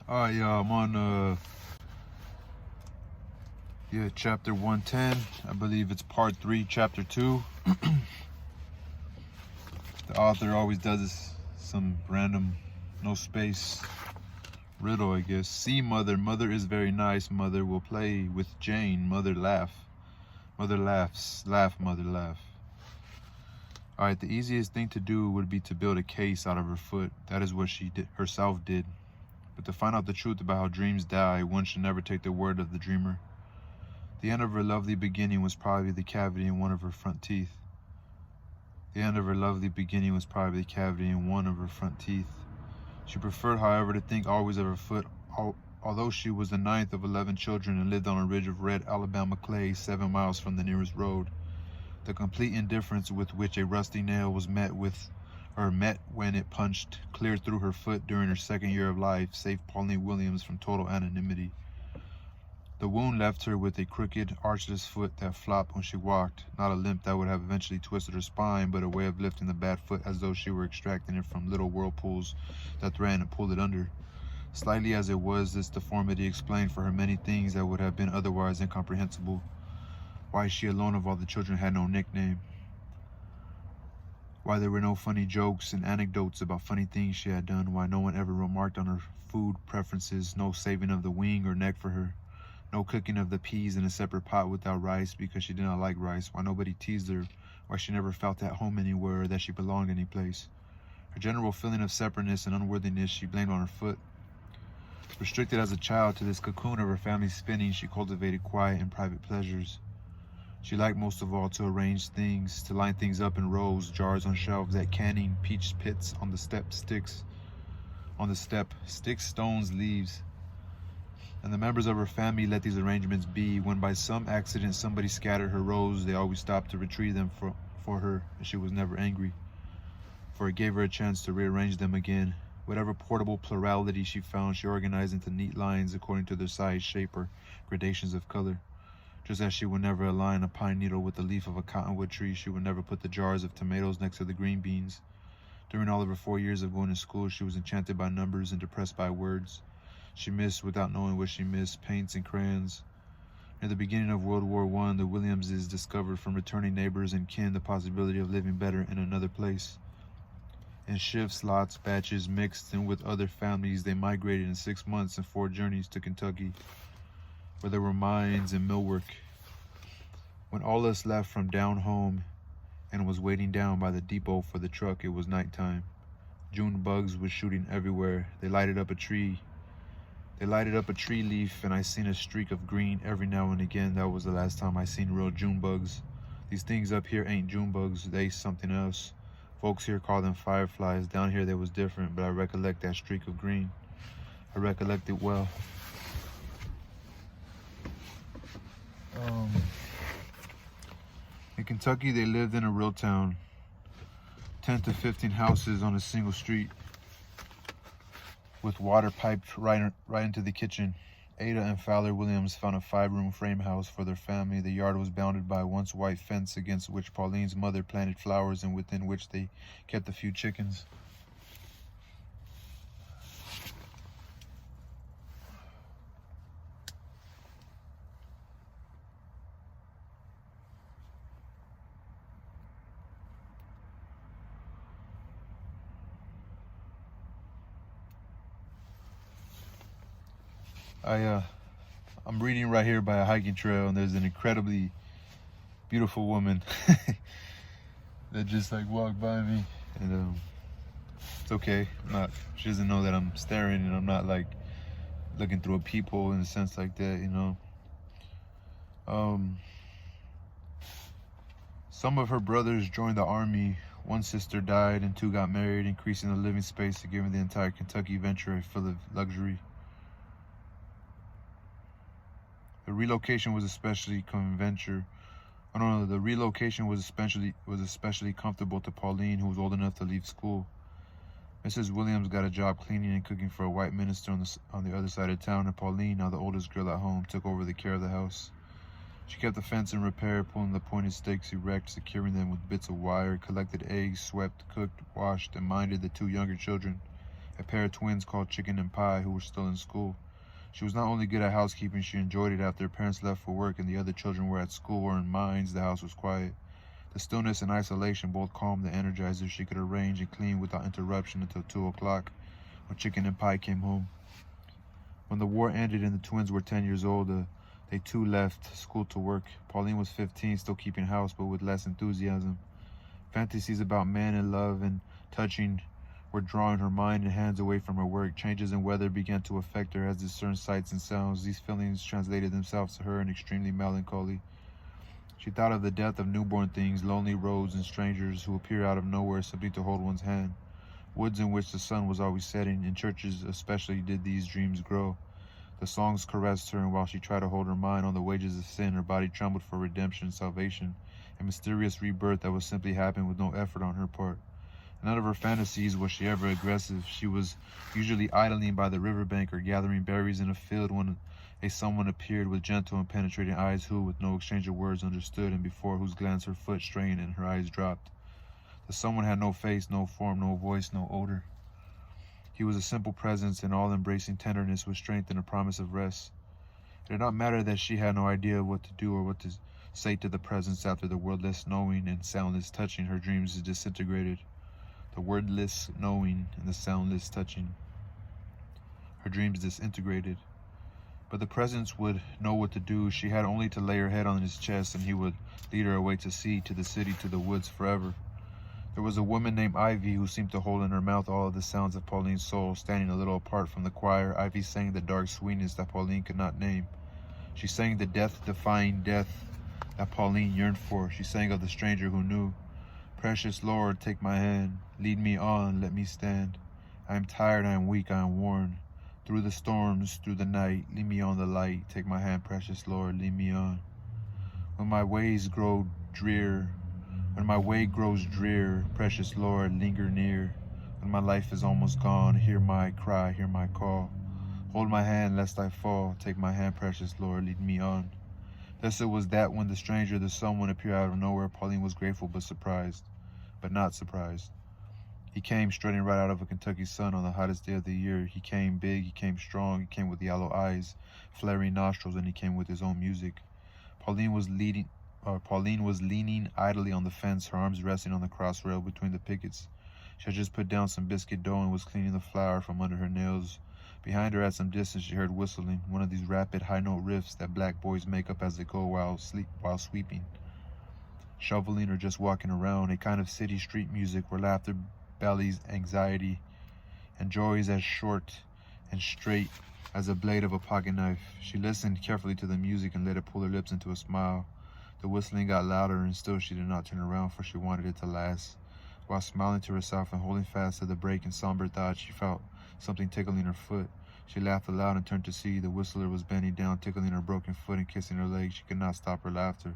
Alright, y'all, I'm on chapter 110. I believe it's part 3, chapter 2. The author always does some random, no space riddle, I guess. See, mother, mother is very nice. Mother will play with Jane. Mother laugh. Mother laughs. Laugh, mother laugh. Alright, the easiest thing to do would be to build a case out of her foot. That is what she herself did. But to find out the truth about how dreams die, one should never take the word of the dreamer. The end of her lovely beginning was probably the cavity in one of her front teeth. The end of her lovely beginning was probably the cavity in one of her front teeth. She preferred, however, to think always of her foot, although she was the 9th of 11 children and lived on a ridge of red Alabama clay 7 miles from the nearest road. The complete indifference with which a rusty nail was met when it punched clear through her foot during her 2nd year of life saved Pauline Williams from total anonymity. The wound left her with a crooked, archless foot that flopped when she walked, not a limp that would have eventually twisted her spine, but a way of lifting the bad foot as though she were extracting it from little whirlpools that threatened to pull it under. Slightly as it was, this deformity explained for her many things that would have been otherwise incomprehensible. Why she alone of all the children had no nickname. Why there were no funny jokes and anecdotes about funny things she had done. Why no one ever remarked on her food preferences. No saving of the wing or neck for her. No cooking of the peas in a separate pot without rice because she did not like rice. Why nobody teased her. Why she never felt at home anywhere or that she belonged any place. Her general feeling of separateness and unworthiness she blamed on her foot. Restricted as a child to this cocoon of her family's spinning, she cultivated quiet and private pleasures. She liked most of all to arrange things, to line things up in rows, jars on shelves, at canning, peach pits on the step, sticks, stones, leaves. And the members of her family let these arrangements be. When by some accident somebody scattered her rows, they always stopped to retrieve them for her, and she was never angry, for it gave her a chance to rearrange them again. Whatever portable plurality she found, she organized into neat lines according to their size, shape, or gradations of color. Just as she would never align a pine needle with the leaf of a cottonwood tree, she would never put the jars of tomatoes next to the green beans. During all of her 4 years of going to school, she was enchanted by numbers and depressed by words. She missed, without knowing what she missed, paints and crayons. Near the beginning of World War I, the Williamses discovered from returning neighbors and kin the possibility of living better in another place. In shifts, lots, batches, mixed, and with other families, they migrated in 6 months and 4 journeys to Kentucky, where there were mines and millwork. When all us left from down home and was waiting down by the depot for the truck, it was nighttime. June bugs were shooting everywhere. They lighted up a tree leaf, and I seen a streak of green every now and again. That was the last time I seen real June bugs. These things up here ain't June bugs, they something else. Folks here call them fireflies. Down here they was different, but I recollect that streak of green. I recollect it well. In Kentucky, they lived in a real town. 10 to 15 houses on a single street, with water piped right into the kitchen. Ada and Fowler Williams found a 5-room frame house for their family. The yard was bounded by a once white fence against which Pauline's mother planted flowers and within which they kept a few chickens. I'm reading right here by a hiking trail, and there's an incredibly beautiful woman that just like walked by me, and it's okay. She doesn't know that I'm staring, and I'm not like looking through a peephole in a sense like that, you know. Some of her brothers joined the army. 1 sister died and 2 got married, increasing the living space and giving the entire Kentucky venture a feel of luxury. The relocation was especially comfortable to Pauline, who was old enough to leave school. Mrs. Williams got a job cleaning and cooking for a white minister on the other side of town, and Pauline, now the oldest girl at home, took over the care of the house. She kept the fence in repair, pulling the pointed stakes erect, securing them with bits of wire, collected eggs, swept, cooked, washed, and minded the 2 younger children. a pair of twins called Chicken and Pie who were still in school. She was not only good at housekeeping, she enjoyed it. After her parents left for work and the other children were at school or in mines, the house was quiet. The stillness and isolation both calmed and energized her. She could arrange and clean without interruption until 2 o'clock when Chicken and Pie came home. When the war ended and the twins were 10 years old, they too left school to work. Pauline was 15, still keeping house, but with less enthusiasm. Fantasies about man and love and touching were drawing her mind and hands away from her work. Changes in weather began to affect her as did certain sights and sounds. These feelings translated themselves to her in extremely melancholy. She thought of the death of newborn things, lonely roads, and strangers who appear out of nowhere simply to hold one's hand. Woods in which the sun was always setting. In churches especially did these dreams grow. The songs caressed her, and while she tried to hold her mind on the wages of sin, her body trembled for redemption, salvation, a mysterious rebirth that was simply happening with no effort on her part. In none of her fantasies was she ever aggressive. She was usually idling by the riverbank or gathering berries in a field when someone appeared with gentle and penetrating eyes who, with no exchange of words, understood, and before whose glance her foot strained and her eyes dropped. The someone had no face, no form, no voice, no odor. He was a simple presence, an all-embracing tenderness with strength and a promise of rest. It did not matter that she had no idea what to do or what to say to the presence after the wordless knowing and soundless touching. Her dreams disintegrated. The wordless knowing and the soundless touching. Her dreams disintegrated. But the presence would know what to do. She had only to lay her head on his chest and he would lead her away to sea, to the city, to the woods forever. There was a woman named Ivy who seemed to hold in her mouth all of the sounds of Pauline's soul. Standing a little apart from the choir, Ivy sang the dark sweetness that Pauline could not name. She sang the death-defying death that Pauline yearned for. She sang of the stranger who knew. Precious Lord, take my hand. Lead me on, let me stand. I am tired, I am weak, I am worn. Through the storms, through the night, lead me on the light. Take my hand, precious Lord, lead me on. When my ways grow drear, when my way grows drear, precious Lord, linger near. When my life is almost gone, hear my cry, hear my call. Hold my hand lest I fall. Take my hand, precious Lord, lead me on. Thus it was that when the stranger, the someone, appeared out of nowhere, Pauline was grateful but not surprised. He came strutting right out of a Kentucky sun on the hottest day of the year. He came big, he came strong, he came with yellow eyes, flaring nostrils, and he came with his own music. Pauline was leaning idly on the fence, her arms resting on the cross rail between the pickets. She had just put down some biscuit dough and was cleaning the flour from under her nails. Behind her at some distance she heard whistling, one of these rapid high-note riffs that black boys make up as they go while sweeping, shoveling, or just walking around, a kind of city street music where laughter bellies anxiety and joy is as short and straight as a blade of a pocket knife. She listened carefully to the music and let it pull her lips into a smile. The whistling got louder, and still she did not turn around, for she wanted it to last. While smiling to herself and holding fast to the brake in somber thought, she felt something tickling her foot. She laughed aloud and turned to see. The whistler was bending down, tickling her broken foot and kissing her leg. She could not stop her laughter.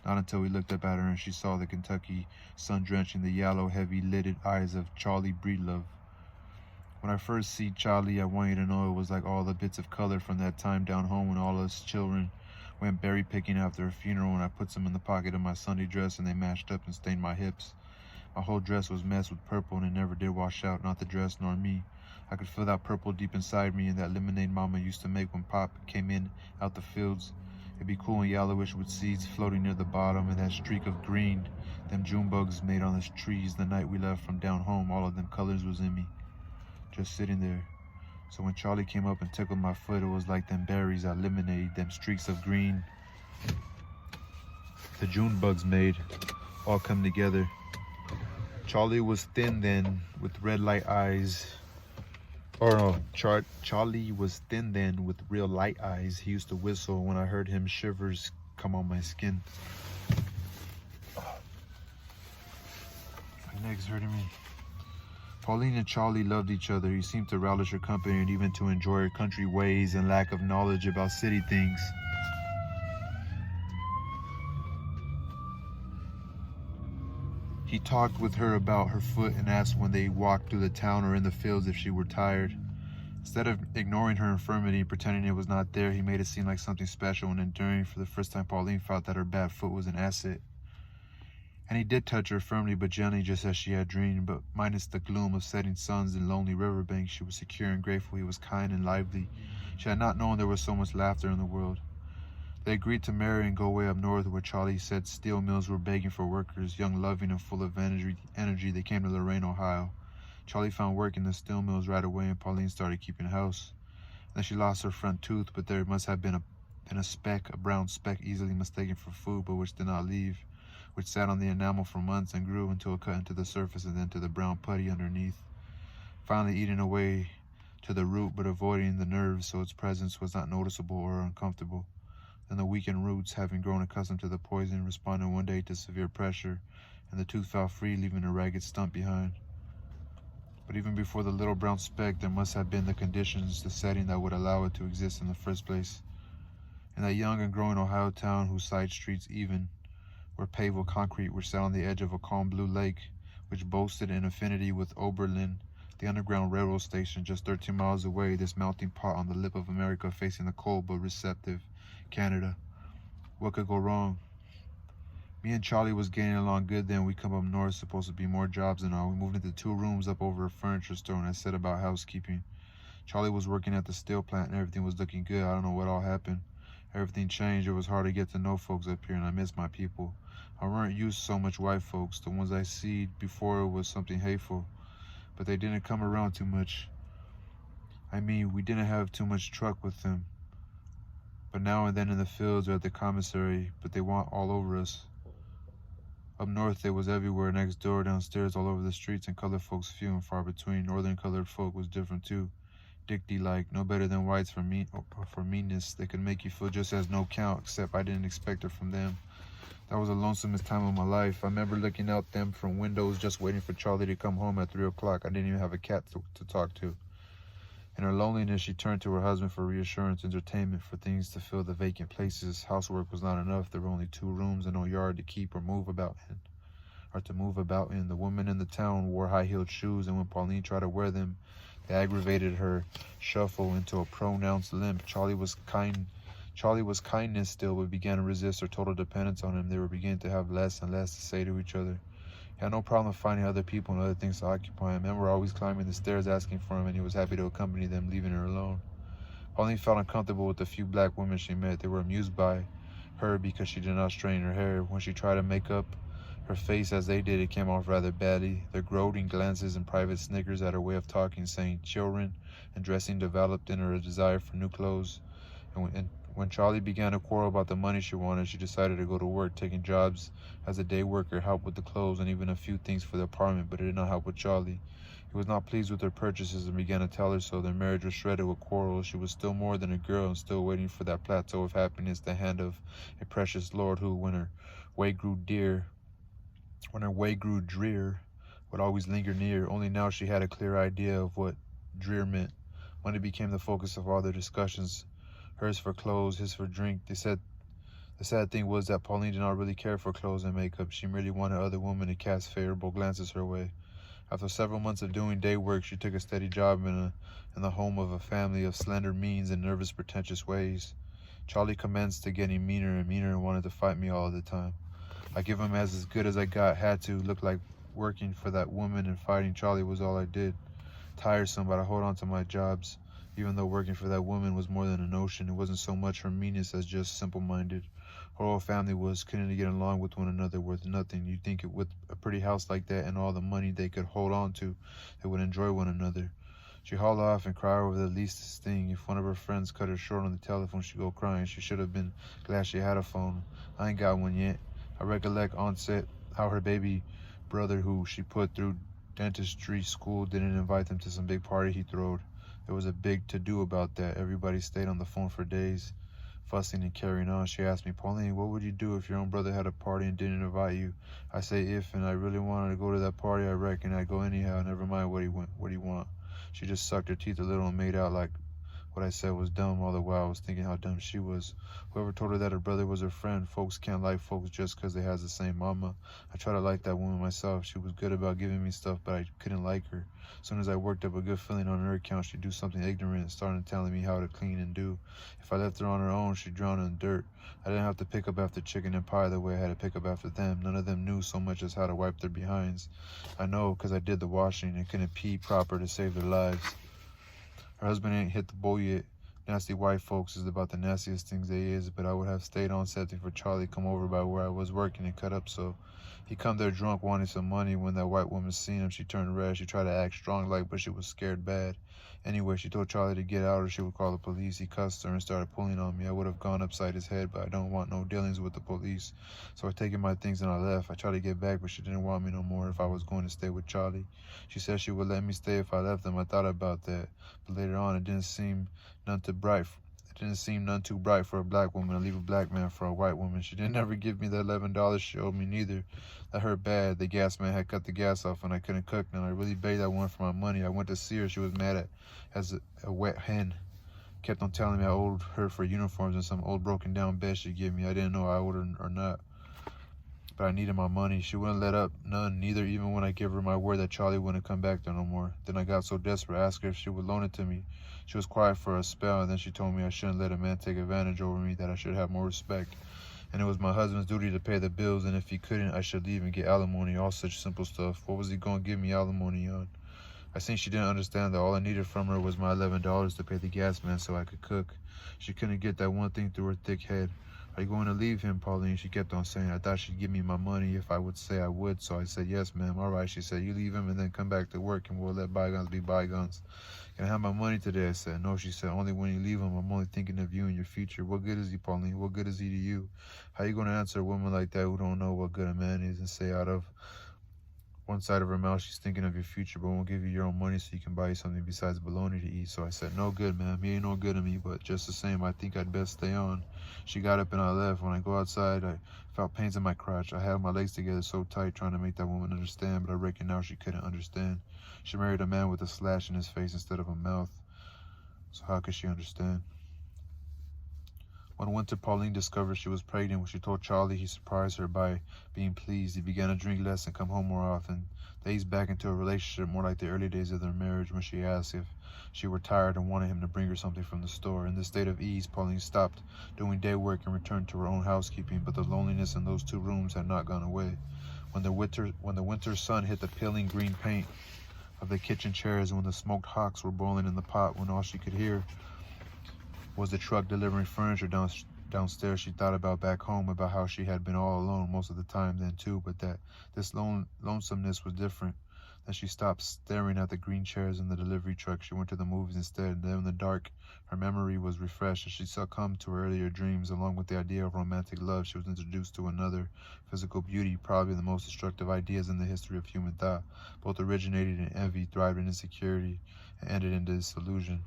Not until he looked up at her and she saw the Kentucky sun drenching the yellow, heavy-lidded eyes of Charlie Breedlove. When I first see Charlie, I want you to know it was like all the bits of color from that time down home when all us children went berry picking after a funeral, and I put some in the pocket of my Sunday dress and they mashed up and stained my hips. My whole dress was messed with purple and it never did wash out, not the dress nor me. I could feel that purple deep inside me and that lemonade Mama used to make when Pop came in out the fields. It'd be cool and yellowish with seeds floating near the bottom, and that streak of green them June bugs made on the trees the night we left from down home. All of them colors was in me, just sitting there. So when Charlie came up and tickled my foot, it was like them berries, that lemonade, them streaks of green the June bugs made, all come together. Charlie was thin then, with red light eyes. Charlie was thin then with real light eyes. He used to whistle. When I heard him, shivers come on my skin. My leg's hurting me. Pauline and Charlie loved each other. He seemed to relish her company and even to enjoy her country ways and lack of knowledge about city things. He talked with her about her foot and asked when they walked through the town or in the fields if she were tired. Instead of ignoring her infirmity and pretending it was not there, he made it seem like something special and enduring. For the first time, Pauline felt that her bad foot was an asset. And he did touch her firmly but gently, just as she had dreamed, but minus the gloom of setting suns and lonely riverbanks. She was secure and grateful. He was kind and lively. She had not known there was so much laughter in the world. They agreed to marry and go way up north, where Charlie said steel mills were begging for workers. Young, loving, and full of energy, they came to Lorain, Ohio. Charlie found work in the steel mills right away, and Pauline started keeping house. Then she lost her front tooth, but there must have been a brown speck easily mistaken for food, but which did not leave, which sat on the enamel for months and grew until it cut into the surface and then to the brown putty underneath, finally eating away to the root but avoiding the nerves, so its presence was not noticeable or uncomfortable. Then the weakened roots, having grown accustomed to the poison, responded one day to severe pressure, and the tooth fell free, leaving a ragged stump behind. But even before the little brown speck, there must have been the conditions, the setting that would allow it to exist in the first place. In that young and growing Ohio town, whose side streets even were paved with concrete, which sat on the edge of a calm blue lake, which boasted an affinity with Oberlin, the underground railroad station just 13 miles away, this melting pot on the lip of America facing the cold but receptive Canada. What could go wrong? Me and Charlie was getting along good then. We come up north, supposed to be more jobs and all. We moved into 2 rooms up over a furniture store, and I set about housekeeping. Charlie was working at the steel plant and everything was looking good. I don't know what all happened. Everything changed. It was hard to get to know folks up here, and I miss my people. I weren't used to so much white folks. The ones I see before was something hateful, but they didn't come around too much. I mean, we didn't have too much truck with them. But now and then in the fields or at the commissary, but they want all over us. Up north, they was everywhere, next door, downstairs, all over the streets, and colored folks few and far between. Northern colored folk was different too. Dicty-like, no better than whites for meanness. They could make you feel just as no count, except I didn't expect it from them. That was the lonesomest time of my life. I remember looking out them from windows, just waiting for Charlie to come home at 3 o'clock. I didn't even have a cat to talk to. In her loneliness, she turned to her husband for reassurance, entertainment, for things to fill the vacant places. Housework was not enough. There were only 2 rooms and no yard to keep or move about in. The women in the town wore high-heeled shoes, and when Pauline tried to wear them, they aggravated her shuffle into a pronounced limp. Charlie was kindness still, but began to resist her total dependence on him. They were beginning to have less and less to say to each other. He had no problem finding other people and other things to occupy him. Men were always climbing the stairs asking for him, and he was happy to accompany them, leaving her alone. Pauline felt uncomfortable with the few black women she met. They were amused by her because she did not straighten her hair. When she tried to make up her face as they did, it came off rather badly. Their gloating glances and private snickers at her way of talking, saying children, and dressing developed in her a desire for new clothes. And when Charlie began to quarrel about the money she wanted, she decided to go to work, taking jobs as a day worker, help with the clothes and even a few things for the apartment, but it did not help with Charlie. He was not pleased with her purchases and began to tell her so. Their marriage was shredded with quarrels. She was still more than a girl and still waiting for that plateau of happiness, the hand of a precious lord who, when her way grew drear, would always linger near. Only now she had a clear idea of what drear meant. Money became the focus of all their discussions. Hers for clothes, his for drink. They said the sad thing was that Pauline did not really care for clothes and makeup. She merely wanted other women to cast favorable glances her way. After several months of doing day work, she took a steady job in the home of a family of slender means and nervous, pretentious ways. Charlie commenced to getting meaner and meaner and wanted to fight me all the time. I give him as good as I got, had to. Look like working for that woman and fighting Charlie was all I did. Tiresome, but I hold on to my jobs. Even though working for that woman was more than a notion, it wasn't so much her meanness as just simple-minded. Her whole family couldn't get along with one another, worth nothing. You'd think with a pretty house like that and all the money they could hold on to, they would enjoy one another. She'd haul off and cry over the least thing. If one of her friends cut her short on the telephone, she'd go crying. She should have been glad she had a phone. I ain't got one yet. I recollect onset how her baby brother, who she put through dentistry school, didn't invite them to some big party he throwed. There was a big to-do about that. Everybody stayed on the phone for days, fussing and carrying on. She asked me, Pauline, what would you do if your own brother had a party and didn't invite you? I say if, and I really wanted to go to that party, I reckon I'd go anyhow, never mind what he want. She just sucked her teeth a little and made out like What I said was dumb, all the while I was thinking how dumb she was. Whoever told her that her brother was her friend? Folks can't like folks just because they has the same mama. I tried to like that woman myself. She was good about giving me stuff, but I couldn't like her. As soon as I worked up a good feeling on her account, she'd do something ignorant and started telling me how to clean and do. If I left her on her own, she'd drown in the dirt. I didn't have to pick up after chicken and pie the way I had to pick up after them. None of them knew so much as how to wipe their behinds. I know, because I did the washing and couldn't pee proper to save their lives. Her husband ain't hit the boat yet. Nasty white folks is about the nastiest things they is, but I would have stayed on setting for Charlie come over by where I was working and cut up so. He come there drunk wanting some money. When that white woman seen him, she turned red. She tried to act strong like, but she was scared bad. Anyway, she told Charlie to get out or she would call the police. He cussed her and started pulling on me. I would have gone upside his head, but I don't want no dealings with the police. So I taken my things and I left. I tried to get back, but she didn't want me no more if I was going to stay with Charlie. She said she would let me stay if I left him. I thought about that, but later on it didn't seem none too bright for a black woman to leave a black man for a white woman. She didn't ever give me the $11 she owed me neither. That hurt bad. The gas man had cut the gas off and I couldn't cook now. I really begged that woman for my money. I went to see her. She was mad as a wet hen. Kept on telling me I owed her for uniforms and some old broken down bed she'd give me. I didn't know I owed her or not, but I needed my money. She wouldn't let up, none, neither, even when I gave her my word that Charlie wouldn't come back there no more. Then I got so desperate, I asked her if she would loan it to me. She was quiet for a spell, and then she told me I shouldn't let a man take advantage over me, that I should have more respect. And it was my husband's duty to pay the bills, and if he couldn't, I should leave and get alimony, all such simple stuff. What was he going to give me alimony on? I think she didn't understand that all I needed from her was my $11 to pay the gas man so I could cook. She couldn't get that one thing through her thick head. Are you going to leave him, Pauline? She kept on saying. I thought she'd give me my money if I would say I would, so I said, yes, ma'am. All right, she said, you leave him and then come back to work and we'll let bygones be bygones. Can I have my money today? I said, no, she said, only when you leave him. I'm only thinking of you and your future. What good is he, Pauline? What good is he to you? How you going to answer a woman like that who don't know what good a man is and say out of one side of her mouth she's thinking of your future but won't give you your own money so you can buy you something besides bologna to eat? So I said, no good, ma'am. He ain't no good to me, but just the same, I think I'd best stay on. She got up and I left. When I go outside, I felt pains in my crotch. I held my legs together so tight trying to make that woman understand, but I reckon now she couldn't understand. She married a man with a slash in his face instead of a mouth, so how could she understand? One winter, Pauline discovered she was pregnant. When she told Charlie, he surprised her by being pleased. He began to drink less and come home more often. They eased back into a relationship more like the early days of their marriage when she asked if she were tired and wanted him to bring her something from the store. In this state of ease, Pauline stopped doing day work and returned to her own housekeeping, but the loneliness in those 2 rooms had not gone away. When the winter sun hit the peeling green paint of the kitchen chairs, and when the smoked hocks were boiling in the pot, when all she could hear was the truck delivering furniture downstairs, she thought about back home, about how she had been all alone most of the time then too, but that this lonesomeness was different. Then she stopped staring at the green chairs in the delivery truck. She went to the movies instead, and then in the dark, her memory was refreshed, and she succumbed to her earlier dreams. Along with the idea of romantic love, she was introduced to another, physical beauty, probably the most destructive ideas in the history of human thought. Both originated in envy, thrived in insecurity, and ended in disillusion.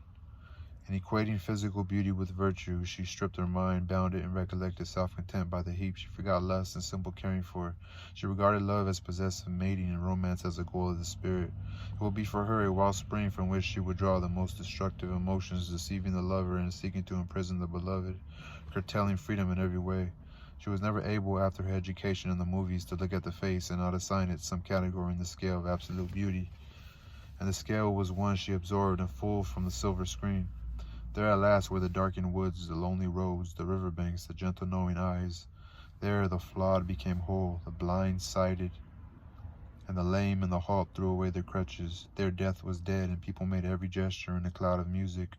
In equating physical beauty with virtue, she stripped her mind, bound it, and recollected self-content by the heap. She forgot lust and simple caring for her. She regarded love as possessive mating and romance as a goal of the spirit. It would be for her a wellspring from which she would draw the most destructive emotions, deceiving the lover and seeking to imprison the beloved, curtailing freedom in every way. She was never able, after her education in the movies, to look at the face and not assign it some category in the scale of absolute beauty. And the scale was one she absorbed in full from the silver screen. There at last were the darkened woods, the lonely roads, the riverbanks, the gentle knowing eyes. There the flawed became whole, the blind sighted, and the lame and the halt threw away their crutches. There death was dead, and people made every gesture in a cloud of music.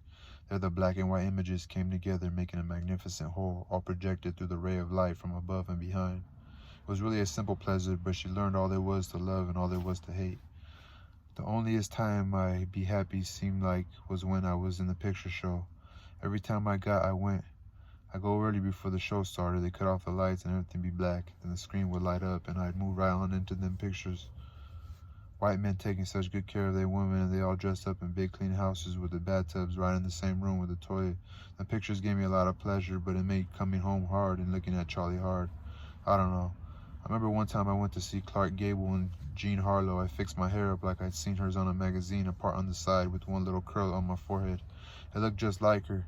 There the black and white images came together, making a magnificent whole, all projected through the ray of light from above and behind. It was really a simple pleasure, but she learned all there was to love and all there was to hate. The onlyest time I'd be happy seemed like was when I was in the picture show. Every time I went. I go early before the show started. They cut off the lights and everything be black. Then the screen would light up and I'd move right on into them pictures. White men taking such good care of their women, and they all dressed up in big clean houses with the bathtubs right in the same room with the toilet. The pictures gave me a lot of pleasure, but it made coming home hard and looking at Charlie hard. I don't know. I remember one time I went to see Clark Gable and Jean Harlow. I fixed my hair up like I'd seen hers on a magazine, apart on the side with one little curl on my forehead. It looked just like her.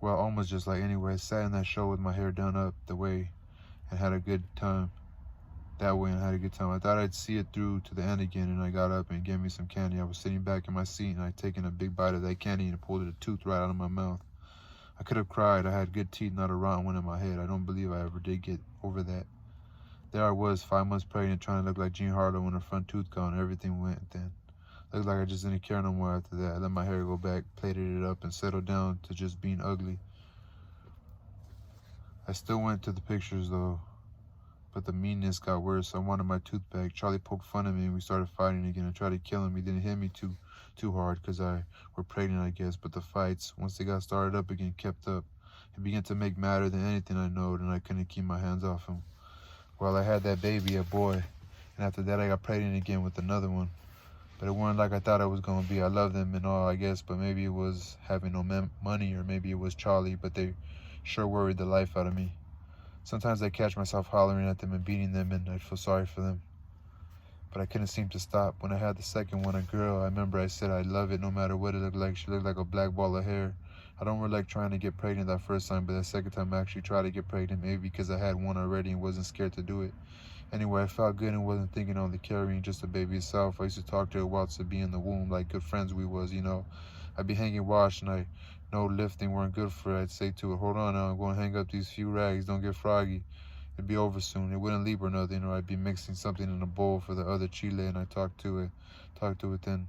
Well, almost just like anyway. I sat in that show with my hair done up the way and had a good time. That way and had a good time. I thought I'd see it through to the end again, and I got up and gave me some candy. I was sitting back in my seat, and I'd taken a big bite of that candy and pulled a tooth right out of my mouth. I could have cried. I had good teeth, not a rotten one in my head. I don't believe I ever did get over that. There I was, 5 months pregnant, trying to look like Jean Harlow when her front tooth gone, and everything went then. Looked like I just didn't care no more after that. I let my hair go back, plaited it up, and settled down to just being ugly. I still went to the pictures though, but the meanness got worse. I wanted my tooth back. Charlie poked fun at me and we started fighting again. I tried to kill him. He didn't hit me too hard because were pregnant, I guess, but the fights, once they got started up again, kept up. It began to make madder than anything I knowed, and I couldn't keep my hands off him. Well, I had that baby, a boy, and after that I got pregnant again with another one. But it weren't like I thought it was going to be. I loved them and all, I guess, but maybe it was having no money, or maybe it was Charlie, but they sure worried the life out of me. Sometimes I catch myself hollering at them and beating them, and I feel sorry for them. But I couldn't seem to stop. When I had the second one, a girl, I remember I said I'd love it no matter what it looked like. She looked like a black ball of hair. I don't really like trying to get pregnant that first time, but that second time I actually tried to get pregnant, maybe because I had one already and wasn't scared to do it. Anyway, I felt good and wasn't thinking on the carrying just the baby itself. I used to talk to her whilst to be in the womb, like good friends we was, you know. I'd be hanging wash, and I know lifting weren't good for her. I'd say to her, hold on now, I'm going to hang up these few rags, don't get froggy. It'd be over soon. It wouldn't leave or nothing, or I'd be mixing something in a bowl for the other chile, and I talked to it then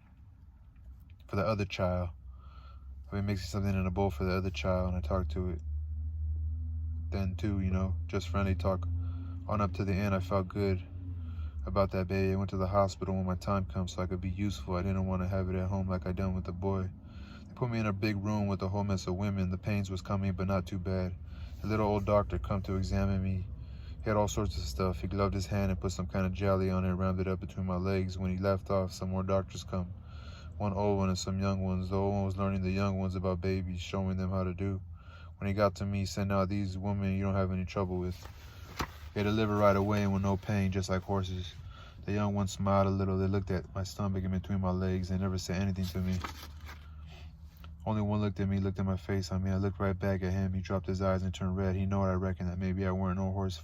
for the other child. I'd be mixing something in a bowl for the other child, and I talked to it then too, you know, just friendly talk. On up to the end, I felt good about that baby. I went to the hospital when my time comes so I could be useful. I didn't want to have it at home like I done with the boy. They put me in a big room with a whole mess of women. The pains was coming, but not too bad. The little old doctor come to examine me. He had all sorts of stuff. He gloved his hand and put some kind of jelly on it and rammed it up between my legs. When he left off, some more doctors come. One old one and some young ones. The old one was learning the young ones about babies, showing them how to do. When he got to me, he said, now these women you don't have any trouble with. They deliver right away and with no pain, just like horses. The young one smiled a little. They looked at my stomach in between my legs. They never said anything to me. Only one looked at me, looked at my face. I looked right back at him. He dropped his eyes and turned red. He knowed, I reckon, that maybe I weren't no horse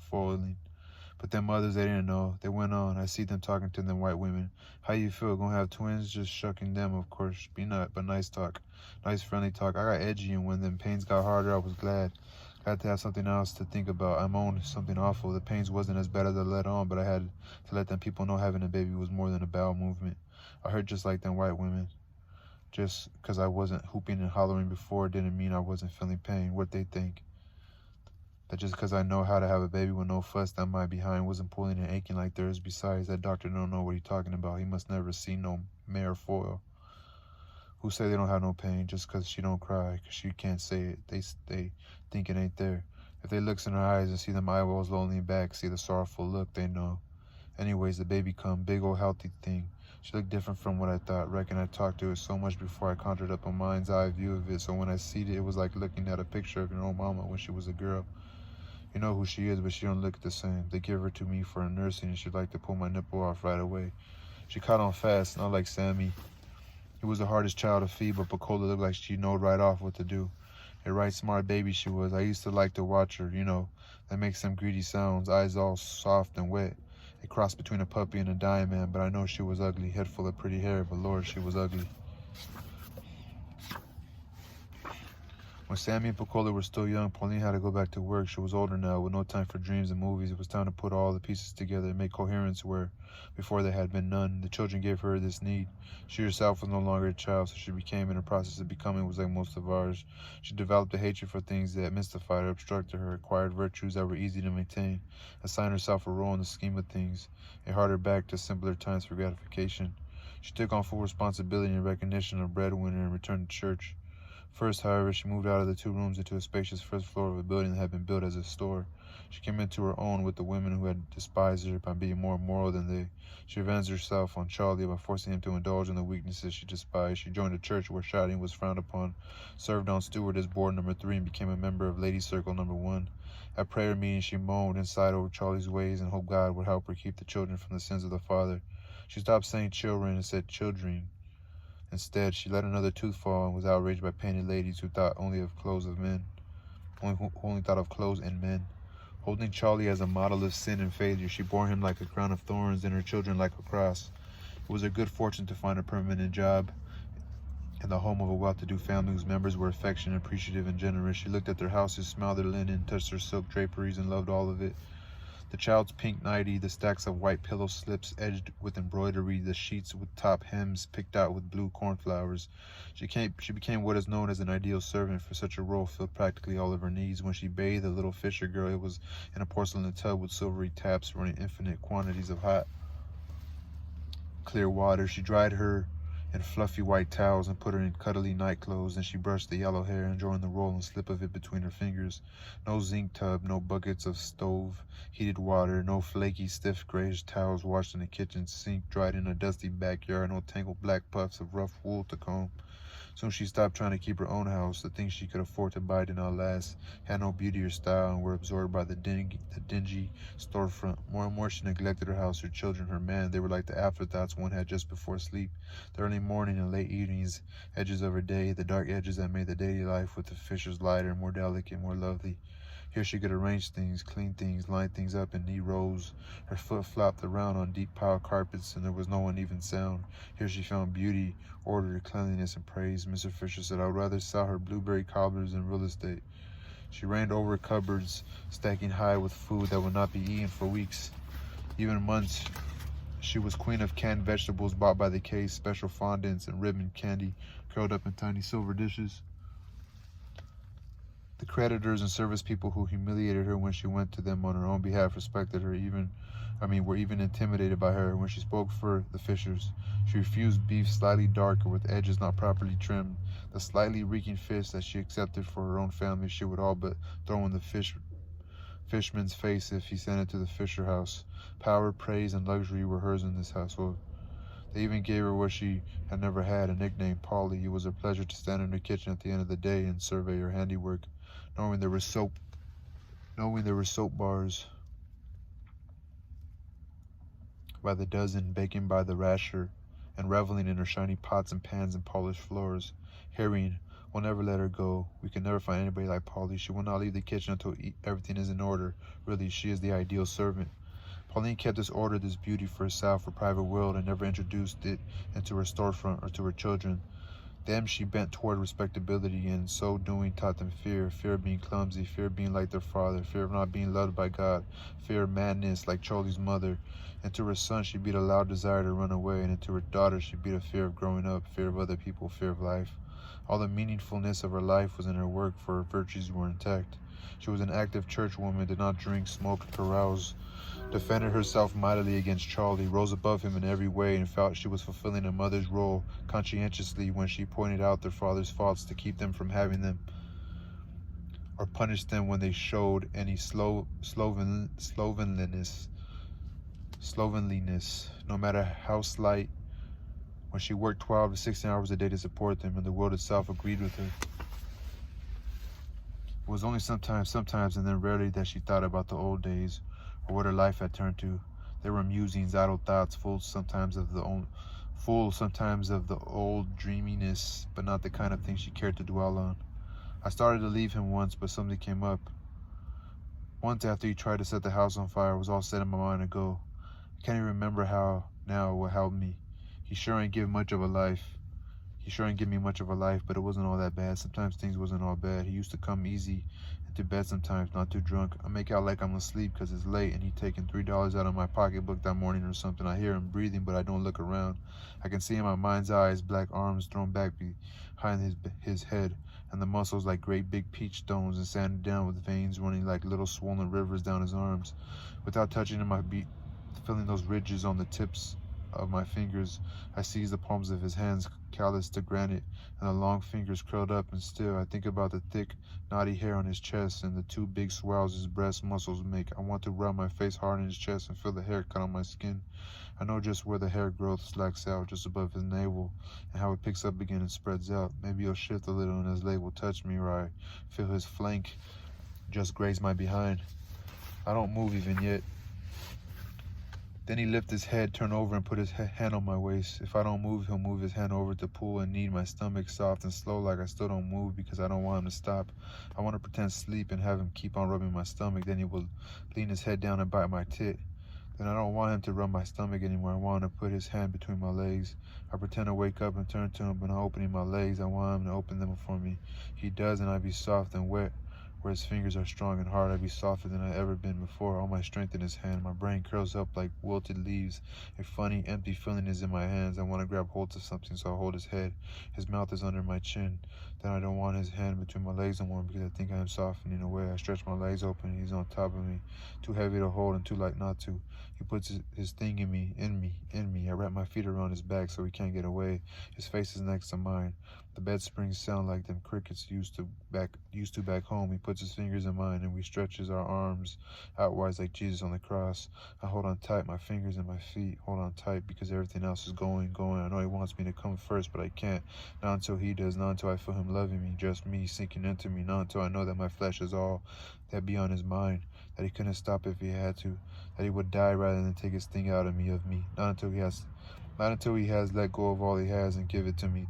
foaling. But them others, they didn't know. They went on. I see them talking to them white women. How you feel? Gonna have twins? Just shucking them, of course. Be not, but nice talk. Nice friendly talk. I got edgy, and when them pains got harder, I was glad. Glad to have something else to think about. I moaned something awful. The pains wasn't as bad as I let on, but I had to let them people know having a baby was more than a bowel movement. I hurt just like them white women. Just because I wasn't hooping and hollering before didn't mean I wasn't feeling pain. What they think? That just because I know how to have a baby with no fuss, that my behind wasn't pulling and aching like theirs. Besides, that doctor don't know what he's talking about. He must never see no mare foil. Who say they don't have no pain just because she don't cry, because she can't say it. They think it ain't there. If they looks in her eyes and see them eyeballs lonely back, see the sorrowful look, they know. Anyways, the baby come, big old healthy thing. She looked different from what I thought. Reckon I talked to her so much before I conjured up a mind's eye view of it, so when I seen it, it was like looking at a picture of your own mama when she was a girl. You know who she is, but she don't look the same. They give her to me for a nursing, and she'd like to pull my nipple off right away. She caught on fast, not like Sammy. He was the hardest child to feed, but Pacola looked like she knowed right off what to do. A right smart baby she was. I used to like to watch her, you know. That makes some greedy sounds, eyes all soft and wet. A cross between a puppy and a dying man, but I know she was ugly. Head full of pretty hair, but Lord, she was ugly. When Sammy and Pacola were still young, Pauline had to go back to work. She was older now, with no time for dreams and movies. It was time to put all the pieces together and make coherence where before there had been none. The children gave her this need. She herself was no longer a child, so she became, in the process of becoming, was like most of ours. She developed a hatred for things that mystified her, obstructed her, acquired virtues that were easy to maintain, assigned herself a role in the scheme of things, and harder back to simpler times for gratification. She took on full responsibility and recognition of breadwinner and returned to church. First, however, she moved out of the 2 rooms into a spacious first floor of a building that had been built as a store. She came into her own with the women who had despised her by being more moral than they. She avenged herself on Charlie by forcing him to indulge in the weaknesses she despised. She joined a church where shouting was frowned upon, served on stewardess board number 3, and became a member of Lady Circle number 1. At prayer meeting, she moaned inside over Charlie's ways and hoped God would help her keep the children from the sins of the father. She stopped saying children and said children. Instead, she let another tooth fall and was outraged by painted ladies who thought only of clothes of men, who only thought of clothes and men. Holding Charlie as a model of sin and failure, she bore him like a crown of thorns and her children like a cross. It was her good fortune to find a permanent job in the home of a well-to-do family whose members were affectionate, appreciative, and generous. She looked at their houses, smelled their linen, touched their silk draperies, and loved all of it. The child's pink nightie, the stacks of white pillow slips edged with embroidery, the sheets with top hems picked out with blue cornflowers. She became what is known as an ideal servant, for such a role filled practically all of her needs. When she bathed the little Fisher girl, it was in a porcelain tub with silvery taps running infinite quantities of hot, clear water. She dried her in fluffy white towels and put her in cuddly night clothes. Then she brushed the yellow hair, enjoying the roll and slip of it between her fingers. No zinc tub, no buckets of stove heated water, no flaky, stiff grayish towels washed in the kitchen sink, dried in a dusty backyard, no tangled black puffs of rough wool to comb. Soon she stopped trying to keep her own house. The things she could afford to buy did not last, had no beauty or style, and were absorbed by the dingy storefront. More and more she neglected her house, her children, her man. They were like the afterthoughts one had just before sleep, the early morning and late evenings, edges of her day, the dark edges that made the daily life with the Fishers lighter, more delicate, more lovely. Here she could arrange things, clean things, line things up in neat rows. Her foot flopped around on deep pile carpets, and there was no uneven sound. Here she found beauty, order, cleanliness, and praise. Mr. Fisher said, "I would rather sell her blueberry cobblers than real estate." She reigned over cupboards, stacking high with food that would not be eaten for weeks, even months. She was queen of canned vegetables bought by the case, special fondants and ribbon candy curled up in tiny silver dishes. The creditors and service people who humiliated her when she went to them on her own behalf respected her, were even intimidated by her. When she spoke for the Fishers, she refused beef slightly darker with edges not properly trimmed. The slightly reeking fish that she accepted for her own family, she would all but throw in the fishman's face if he sent it to the Fisher house. Power, praise, and luxury were hers in this household. They even gave her what she had never had, a nickname, Polly. It was a pleasure to stand in her kitchen at the end of the day and survey her handiwork, knowing there were soap bars by the dozen, baking by the rasher, and reveling in her shiny pots and pans and polished floors. Harrying, "We'll never let her go. We can never find anybody like Polly. She will not leave the kitchen until everything is in order. Really, she is the ideal servant." Pauline kept this order, this beauty for herself, her private world, and never introduced it into her storefront or to her children. Them she bent toward respectability, and in so doing taught them fear of being clumsy, fear of being like their father, fear of not being loved by God, fear of madness like Charlie's mother. Into her son she beat a loud desire to run away, and into her daughter she beat a fear of growing up, fear of other people, fear of life. All the meaningfulness of her life was in her work, for her virtues were intact. She was an active churchwoman, did not drink, smoke, carouse, defended herself mightily against Charlie, rose above him in every way, and felt she was fulfilling a mother's role conscientiously when she pointed out their father's faults to keep them from having them, or punished them when they showed any slovenliness, no matter how slight, when she worked 12 to 16 hours a day to support them, and the world itself agreed with her. It was only sometimes, and then rarely, that she thought about the old days, or what her life had turned to. They were musings, idle thoughts, full sometimes of the old dreaminess, but not the kind of thing she cared to dwell on. I started to leave him once, but something came up. Once, after he tried to set the house on fire, I was all set in my mind to go. I can't even remember what held me. He sure ain't give me much of a life, but it wasn't all that bad. Sometimes things wasn't all bad. He used to come easy into bed sometimes, not too drunk. I make out like I'm asleep because it's late, and he taking $3 out of my pocketbook that morning or something. I hear him breathing, but I don't look around. I can see in my mind's eye his black arms thrown back behind his head, and the muscles like great big peach stones, and sanded down with veins running like little swollen rivers down his arms. Without touching him, I be feeling those ridges on the tips of my fingers. I seize the palms of his hands, calloused to granite, and the long fingers curled up and still. I think about the thick, knotty hair on his chest and the two big swells his breast muscles make. I want to rub my face hard in his chest and feel the hair cut on my skin. I know just where the hair growth slacks out, just above his navel, and how it picks up again and spreads out. Maybe he'll shift a little and his leg will touch me, or I feel his flank just graze my behind. I don't move even yet. Then he lifted his head, turned over, and put his hand on my waist. If I don't move, he'll move his hand over to pull and knead my stomach soft and slow, like I still don't move because I don't want him to stop. I want to pretend sleep and have him keep on rubbing my stomach. Then he will lean his head down and bite my tit. Then I don't want him to rub my stomach anymore. I want him to put his hand between my legs. I pretend to wake up and turn to him, but not opening my legs. I want him to open them for me. He does, and I be soft and wet. Where his fingers are strong and hard, I be softer than I ever been before. All my strength in his hand. My brain curls up like wilted leaves. A funny, empty feeling is in my hands. I want to grab hold of something, so I hold his head. His mouth is under my chin. Then I don't want his hand between my legs anymore because I think I am softening away. I stretch my legs open and he's on top of me. Too heavy to hold and too light not to. He puts his thing in me. I wrap my feet around his back so he can't get away. His face is next to mine. The bed springs sound like them crickets used to back home. He puts his fingers in mine and we stretches our arms outwards like Jesus on the cross. I hold on tight, my fingers and my feet hold on tight because everything else is going. I know he wants me to come first, but I can't. Not until he does, not until I feel him loving me, just me sinking into me, not until I know that my flesh is all that be on his mind, that he couldn't stop if he had to, that he would die rather than take his thing out of me, not until he has let go of all he has and give it to me.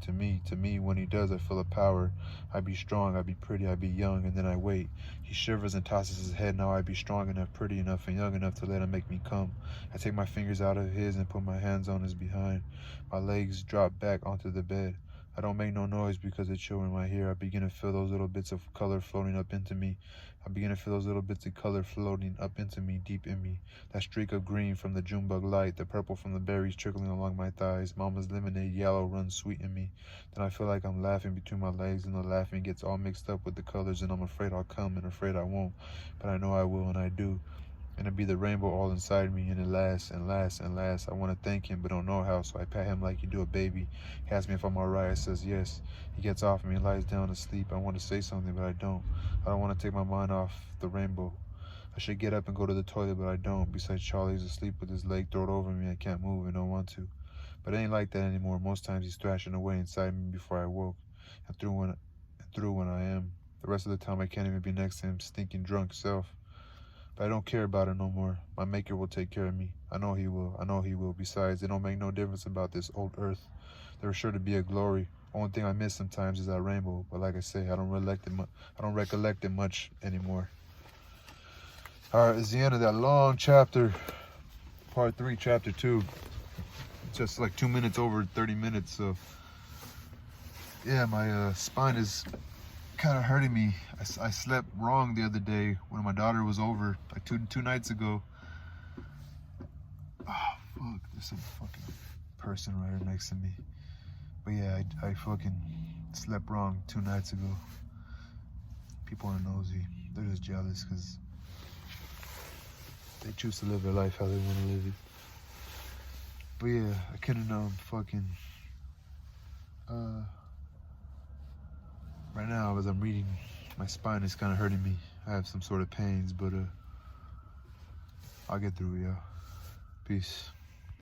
When he does, I feel a power. I be strong, I be pretty, I be young, and then I wait. He shivers and tosses his head. Now I be strong enough, pretty enough, and young enough to let him make me come. I take my fingers out of his and put my hands on his behind. My legs drop back onto the bed. I don't make no noise because the children might hear. I begin to feel those little bits of color floating up into me. Deep in me. That streak of green from the Junebug light, the purple from the berries trickling along my thighs. Mama's lemonade yellow runs sweet in me. Then I feel like I'm laughing between my legs, and the laughing gets all mixed up with the colors, and I'm afraid I'll come and afraid I won't. But I know I will, and I do. And it'll be the rainbow all inside me, and it lasts and lasts and lasts. I want to thank him, but don't know how, so I pat him like you do a baby. He asks me if I'm alright, I says yes. He gets off me and lies down to sleep. I want to say something, but I don't. I don't want to take my mind off the rainbow. I should get up and go to the toilet, but I don't. Besides, Charlie's asleep with his leg thrown over me. I can't move and don't want to. But it ain't like that anymore. Most times he's thrashing away inside me before I woke, and through when I am. The rest of the time I can't even be next to him, stinking drunk self. But I don't care about it no more. My maker will take care of me. I know he will. Besides, it don't make no difference about this old earth. There's sure to be a glory. Only thing I miss sometimes is that rainbow. But like I say, I don't recollect it much anymore. All right, it's the end of that long chapter, part 3, chapter 2. Just like 2 minutes over 30 minutes. So yeah, my spine is kind of hurting me. I slept wrong the other day when my daughter was over, like two nights ago. Oh fuck, there's some fucking person right here next to me. But yeah, I fucking slept wrong 2 nights ago. People are nosy. They're just jealous because they choose to live their life how they want to live it. But yeah, I couldn't fucking right now as I'm reading, my spine is kind of hurting me. I have some sort of pains, but I'll get through it, y'all. Peace.